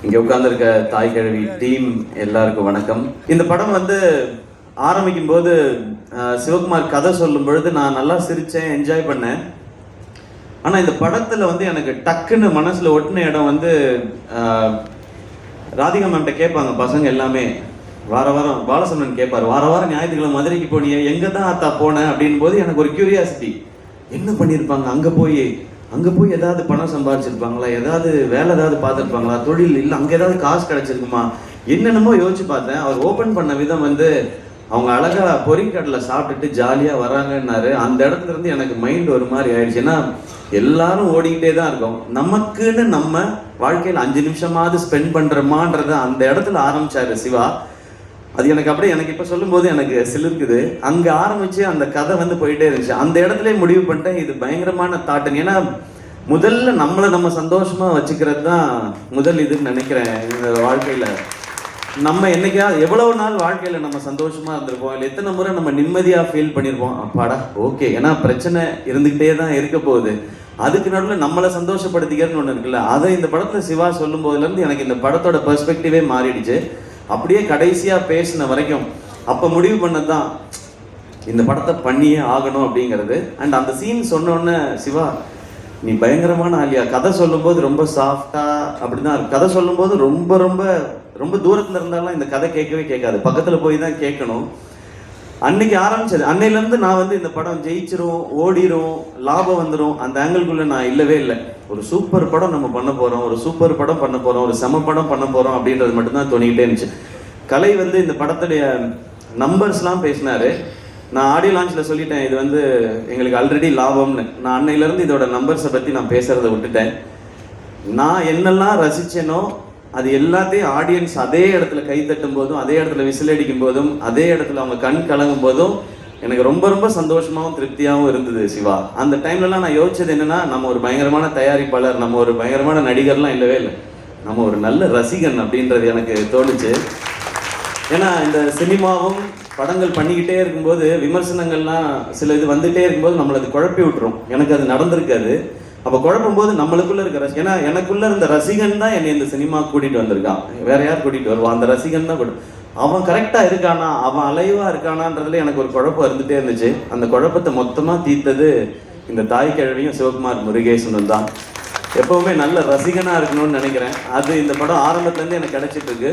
இங்கே உட்கார்ந்துருக்க தாய் கிழவி டீம் எல்லாருக்கும் வணக்கம். இந்த படம் வந்து ஆரம்பிக்கும் போது சிவகுமார் கதை சொல்லும் பொழுது நான் நல்லா சிரித்தேன், என்ஜாய் பண்ணேன். ஆனால் இந்த படத்தில் வந்து எனக்கு டக்குன்னு மனசில் ஒட்டின இடம் வந்து ராதிகா மேம்கிட்ட கேட்பாங்க பசங்க எல்லாமே. வாரம் பாலசந்திரன் கேட்பார், வாரம் ஞாயிற்றுக்கிழமை மதுரைக்கு போனியே, எங்கே தான் அத்தா போனேன் அப்படின் போது எனக்கு ஒரு கியூரியாசிட்டி, என்ன பண்ணியிருப்பாங்க அங்கே போய் ஏதாவது பணம் சம்பாதிச்சிருப்பாங்களா, ஏதாவது வேலை ஏதாவது பார்த்துருப்பாங்களா, தொழில் இல்லை அங்கே ஏதாவது காசு கிடச்சிருக்குமா, என்னென்னமோ யோசிச்சு பார்த்தேன். அவர் ஓப்பன் பண்ண விதம் வந்து அவங்க அழகாக பொறிக்கடலில் சாப்பிட்டுட்டு ஜாலியாக வராங்கன்னாரு. அந்த இடத்துல இருந்து எனக்கு மைண்ட் ஒரு மாதிரி ஆயிடுச்சு. ஏன்னா எல்லாரும் ஓடிக்கிட்டே தான் இருக்கோம், நமக்குன்னு நம்ம வாழ்க்கையில் 5 நிமிஷமாவது ஸ்பெண்ட் பண்ணுறோமான்றத அந்த இடத்துல ஆரம்பிச்சாரு சிவா. அது எனக்கு இப்போ சொல்லும்போது எனக்கு சிலிர்க்குது. அங்கே ஆரம்பித்து அந்த கதை வந்து போயிட்டே இருந்துச்சு. அந்த இடத்துல முடிவு பண்ணிட்டேன், இது பயங்கரமான தாட்டுன்னு. ஏன்னா முதல்ல நம்மளை நம்ம சந்தோஷமாக வச்சுக்கிறது தான் முதல் இதுன்னு நினைக்கிறேன். இந்த வாழ்க்கையில் நம்ம என்னைக்காவது எவ்வளவு நாள் வாழ்க்கையில் நம்ம சந்தோஷமாக இருந்திருப்போம், இல்லை எத்தனை முறை நம்ம நிம்மதியாக ஃபீல் பண்ணியிருப்போம், அப்பாடா ஓகே. ஏன்னா பிரச்சனை இருந்துக்கிட்டே தான் இருக்க போகுது, அதுக்கு நடுவில் நம்மளை சந்தோஷப்படுத்திக்கிறதுன்னு ஒன்று இருக்குல்ல. அதை இந்த படத்தில் சிவா சொல்லும் போதுலேருந்து எனக்கு இந்த படத்தோட பெர்ஸ்பெக்டிவே மாறிடுச்சு. அப்படியே கடைசியாக பேசின வரைக்கும் அப்போ முடிவு பண்ணது தான் இந்த படத்தை பண்ணியே ஆகணும் அப்படிங்கிறது. அண்ட் அந்த சீன் சொன்னோன்னே சிவா நீ பயங்கரமான ஆலியா, கதை சொல்லும்போது ரொம்ப சாஃப்டாக அப்படி தான் இருக்கு. கதை சொல்லும்போது ரொம்ப ரொம்ப ரொம்ப தூரத்தில் இருந்தாலும் இந்த கதை கேட்கவே கேட்காது, பக்கத்தில் போய் தான் கேட்கணும். அன்னைக்கு ஆரம்பிச்சது, அன்னையிலேருந்து நான் வந்து இந்த படம் ஜெயிச்சிரும், ஓடிரும், லாபம் வந்துடும் அந்த ஆங்கிள்குள்ளே நான் இல்லவே இல்லை. ஒரு சூப்பர் படம் நம்ம பண்ண போகிறோம், ஒரு சூப்பர் படம் பண்ண போகிறோம், ஒரு செம படம் பண்ண போகிறோம் அப்படின்றது மட்டும்தான் தோணிக்கிட்டே இருந்துச்சு. கலை வந்து இந்த படத்துடைய நம்பர்ஸ்லாம் பேசினார். நான் ஆடியோ லான்ச்சில் சொல்லிட்டேன், இது வந்து எங்களுக்கு ஆல்ரெடி லாபம்னு. நான் அன்னையிலேருந்து இதோட நம்பர்ஸை பற்றி நான் பேசுகிறத விட்டுட்டேன். நான் என்னெல்லாம் ரசித்தேனோ அது எல்லாத்தையும் ஆடியன்ஸ் அதே இடத்துல கை தட்டும் போதும், அதே இடத்துல விசில் அடிக்கும் போதும், அதே இடத்துல அவங்க கண் கலங்கும் போதும் எனக்கு ரொம்ப ரொம்ப சந்தோஷமாகவும் திருப்தியாகவும் இருந்தது சிவா. அந்த டைம்லலாம் நான் யோசிச்சது என்னென்னா, நம்ம ஒரு பயங்கரமான தயாரிப்பாளர், நம்ம ஒரு பயங்கரமான நடிகர்லாம் இல்லவே இல்லை, நம்ம ஒரு நல்ல ரசிகன் அப்படின்றது எனக்கு தோணுச்சு. ஏன்னா இந்த சினிமாவும் படங்கள் பண்ணிக்கிட்டே இருக்கும்போது விமர்சனங்கள்லாம் சில இது வந்துகிட்டே இருக்கும்போது நம்மளை அது குழப்பி விட்டுரும். எனக்கு அது நடந்திருக்காது. அப்போ குழப்பும் போது நம்மளுக்குள்ள இருக்க ஏன்னா எனக்குள்ள இருந்த ரசிகன் தான் என்னை இந்த சினிமா கூட்டிகிட்டு வந்திருக்கான், வேற யார் கூட்டிகிட்டு வருவான், அந்த ரசிகன் தான் அவன் கரெக்டாக இருக்கானா, அவன் அலைவாக இருக்கானான்றதுல எனக்கு ஒரு குழப்பம் இருந்துகிட்டே இருந்துச்சு. அந்த குழப்பத்தை மொத்தமாக தீர்த்தது இந்த தாய் கிழவியும் சிவகுமார் முருகேசனும் தான். எப்போவுமே நல்ல ரசிகனாக இருக்கணும்னு நினைக்கிறேன். அது இந்த படம் ஆரம்பத்துலேருந்து எனக்கு கிடைச்சிட்டு இருக்கு.